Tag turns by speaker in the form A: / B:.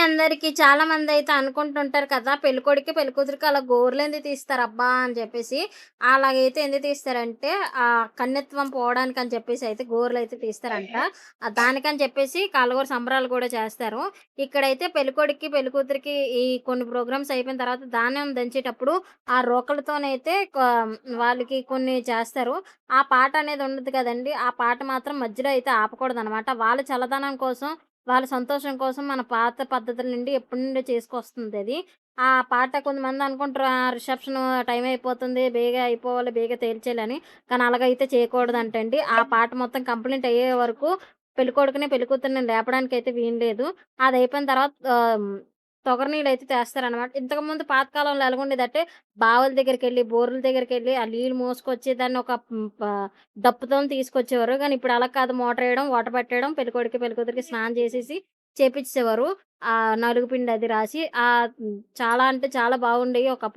A: అందరికి చాలామందైతే అనుకుంటుంటారు కదా! పెళ్ళికొడుక్కి, పెళ్ళికూతురికి అలా గోర్లెందుకు తీస్తారబ్బా! అని చెప్పేసి. అలాగైతే ఎందుకు తీస్తారంటే, కన్యత్వం పోవడానికని చెప్పేసి అయితే గోర్లయితే తీస్తారంట. దానికని చెప్పేసి కలగూర సంబరాలు కూడా చేస్తారు. ఇక్కడైతే పెళ్ళికొడుక్కి, పెళ్ళికూతురికి ఈ కొన్ని ప్రోగ్రామ్స్ అయిపోయిన తర్వాత ధాన్యం దంచేటప్పుడు ఆ రోకలితోనైతే వాళ్ళకి కొన్ని చేస్తారు. ఆ పాట అనేది ఉండదు కదండీ! ఆ పాట మాత్రం మధ్యలో అయితే ఆపకూడదనమాట. వాళ్ళ చల్లదనం కోసం వాళ్ళ సంతోషం కోసం మన పాత పద్ధతుల నుండి ఎప్పటి నుండో చేసుకొస్తుందది. ఆ పాట కొంతమంది అనుకుంటారు రిసెప్షన్ టైం అయిపోతుంది. బేగా అయిపోవాలి, బేగా తేల్చేయాలని. కానీ అలాగైతే చేయకూడదంటండి. ఆ పాట మొత్తం కంప్లీట్ అయ్యే వరకు పెళ్ళికొడుకుని, పెళ్ళికూతురిని లేపడానికైతే వీల్లేదు. అదయిపోయిన తర్వాత తొగరనీళ్ళైతే తెస్తారనమాట. ఇంతకుముందు పాత కాలంలో ఎలాగుండేదంటే బావుల దగ్గరికెళ్ళి, బోరుల దగ్గరికెళ్ళి ఆ నీళ్ళు మోసుకొచ్చి దాన్ని ఒక డప్పుతోని తీసుకొచ్చేవారు. గానీ ఇప్పుడు అలా కాదు. మోటరేయడం, వాటర్ పట్టేయడం, పెళ్ళికొడుక్కి, పెళ్ళికూతురికి స్నానం చేసేసి చేపిచ్చేసేవారు. నలుగు పిండి అది రాసి. చాలా అంటే చాలా బాగుండేయి ఒకప్పుడు.